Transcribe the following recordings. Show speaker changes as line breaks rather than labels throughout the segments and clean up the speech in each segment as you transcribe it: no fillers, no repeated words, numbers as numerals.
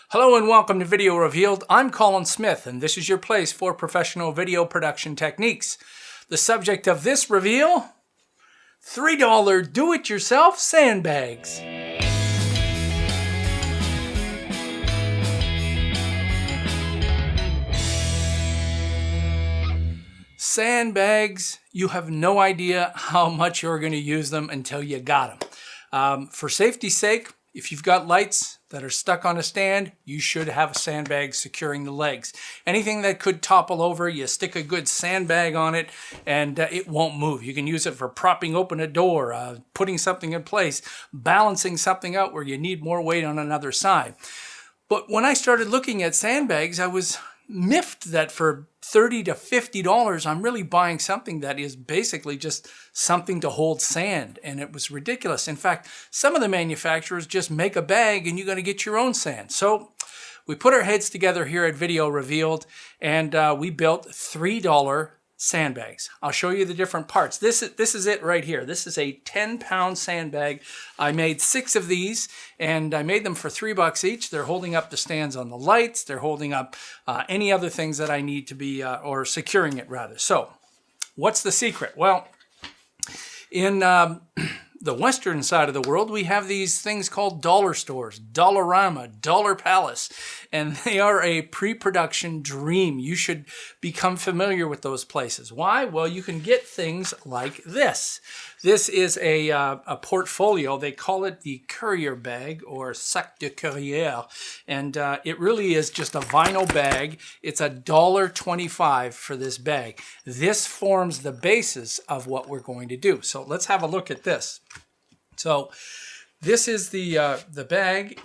Hello and welcome to Video Revealed. I'm Colin Smith and this is your place for professional video production techniques. The subject of this reveal, $3 do-it-yourself sandbags. Sandbags, you have no idea how much you're going to use them until you got them. For safety's sake, if you've got lights that are stuck on a stand, you should have a sandbag securing the legs. Anything that could topple over, you stick a good sandbag on it and it won't move. You can use it for propping open a door, putting something in place, balancing something out where you need more weight on another side. But when I started looking at sandbags, I was miffed that for $30 to $50, I'm really buying something that is basically just something to hold sand, and it was ridiculous. In fact, some of the manufacturers just make a bag and you're going to get your own sand. So we put our heads together here at Video Revealed, and we built $3 sandbags. I'll show you the different parts. This is it right here. This is a 10-pound sandbag. I made 6 of these and I made them for $3 each. They're holding up the stands on the lights. They're holding up any other things that I need to be, or securing it rather. So what's the secret? Well, in the western side of the world, we have these things called dollar stores, Dollarama, Dollar Palace, and they are a pre-production dream. You should become familiar with those places. Why? Well, you can get things like this. This is a portfolio. They call it the courier bag or sac de courrier, and it really is just a vinyl bag. It's $1.25 for this bag. This forms the basis of what we're going to do. So let's have a look at this. So this is the bag.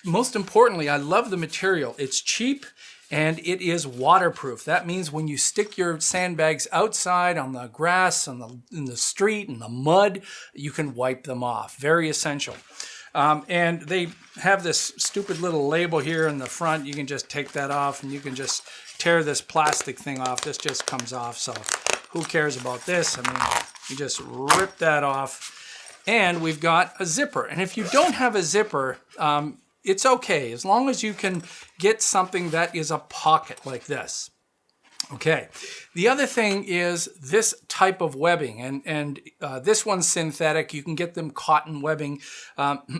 Most importantly, I love the material. It's cheap and it is waterproof. That means when you stick your sandbags outside on the grass, in the street, in the mud, you can wipe them off. Very essential. And they have this stupid little label here in the front. You can just take that off and you can just tear this plastic thing off. This just comes off, so who cares about this? I mean, you just rip that off. And we've got a zipper. And if you don't have a zipper, it's okay, as long as you can get something that is a pocket like this. Okay, the other thing is this type of webbing, and this one's synthetic. You can get them cotton webbing.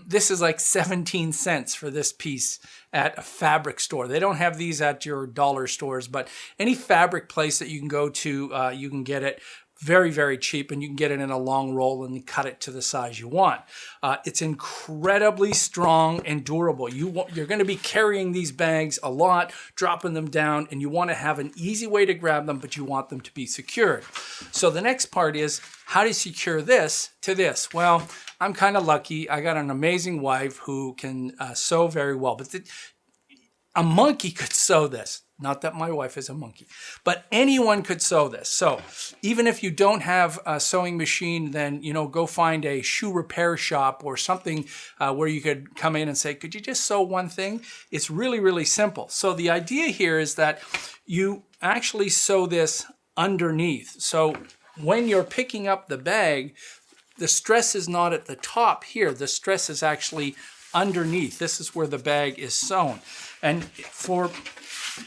This is like 17 cents for this piece at a fabric store. They don't have these at your dollar stores, but any fabric place that you can go to, you can get it. Very, very cheap, and you can get it in a long roll and cut it to the size you want. It's incredibly strong and durable. You're going to be carrying these bags a lot, dropping them down, and you want to have an easy way to grab them, but you want them to be secured. So the next part is how to secure this to this. Well, I'm kind of lucky. I got an amazing wife who can sew very well, but a monkey could sew this. Not that my wife is a monkey, but anyone could sew this. So even if you don't have a sewing machine, then, go find a shoe repair shop or something where you could come in and say, could you just sew one thing? It's really, really simple. So the idea here is that you actually sew this underneath. So when you're picking up the bag, the stress is not at the top here. The stress is actually underneath. This is where the bag is sewn. And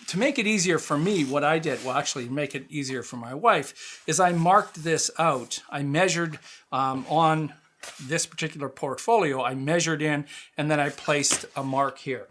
to make it easier for me, what I did, well, actually make it easier for my wife, is I marked this out. I measured on this particular portfolio, I measured in, and then I placed a mark here.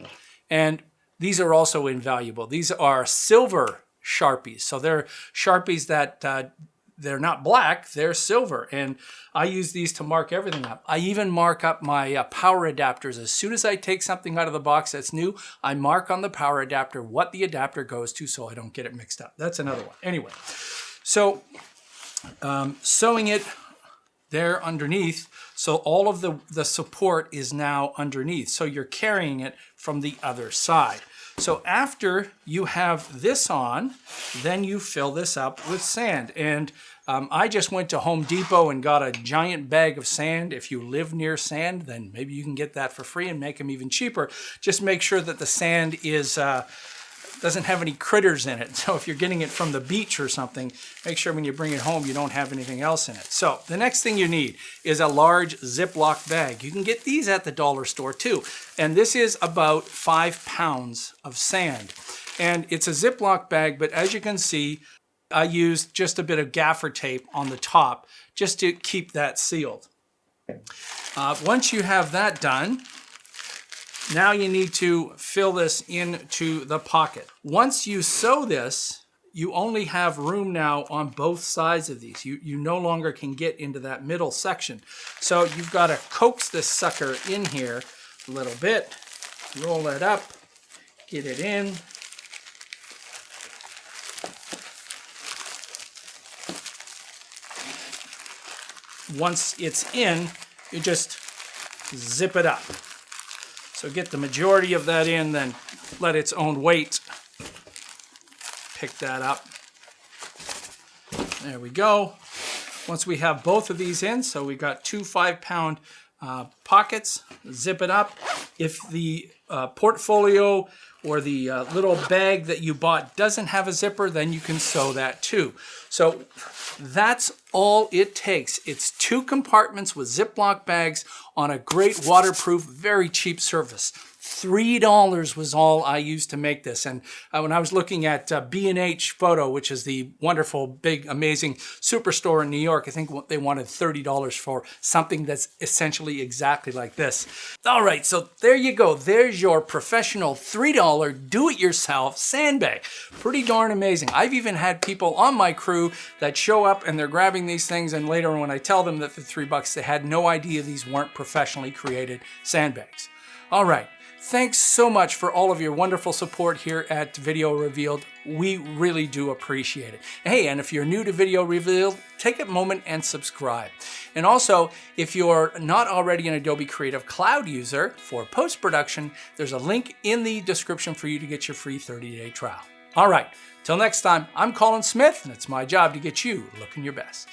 And these are also invaluable. These are silver Sharpies. So they're Sharpies that they're not black, they're silver. And I use these to mark everything up. I even mark up my power adapters. As soon as I take something out of the box that's new, I mark on the power adapter what the adapter goes to so I don't get it mixed up. That's another one. Anyway, so sewing it there underneath, so all of the support is now underneath. So you're carrying it from the other side. So after you have this on, then you fill this up with sand. And I just went to Home Depot and got a giant bag of sand. If you live near sand, then maybe you can get that for free and make them even cheaper. Just make sure that the sand is doesn't have any critters in it. So if you're getting it from the beach or something, make sure when you bring it home you don't have anything else in it. So the next thing you need is a large Ziploc bag. You can get these at the dollar store too. And this is about 5 pounds of sand. And it's a Ziploc bag, but as you can see, I used just a bit of gaffer tape on the top just to keep that sealed. Once you have that done, now you need to fill this into the pocket. Once you sew this, you only have room now on both sides of these. You no longer can get into that middle section. So you've got to coax this sucker in here a little bit, roll it up, get it in. Once it's in, you just zip it up. So get the majority of that in, then let its own weight pick that up. There we go. Once we have both of these in, so we've got 2 5-pound pockets, zip it up. If the portfolio or the little bag that you bought doesn't have a zipper, then you can sew that too. So that's all it takes. It's 2 compartments with Ziploc bags on a great waterproof, very cheap surface. $3 was all I used to make this. And when I was looking at B&H Photo, which is the wonderful, big, amazing superstore in New York, I think they wanted $30 for something that's essentially exactly like this. All right, so there you go. There's your professional $3 do-it-yourself sandbag. Pretty darn amazing. I've even had people on my crew that show up and they're grabbing these things, and later when I tell them that for $3, they had no idea these weren't professionally created sandbags. All right. Thanks so much for all of your wonderful support here at Video Revealed. We really do appreciate it. Hey, and if you're new to Video Revealed, take a moment and subscribe. And also, if you're not already an Adobe Creative Cloud user for post-production, there's a link in the description for you to get your free 30-day trial. All right, till next time, I'm Colin Smith, and it's my job to get you looking your best.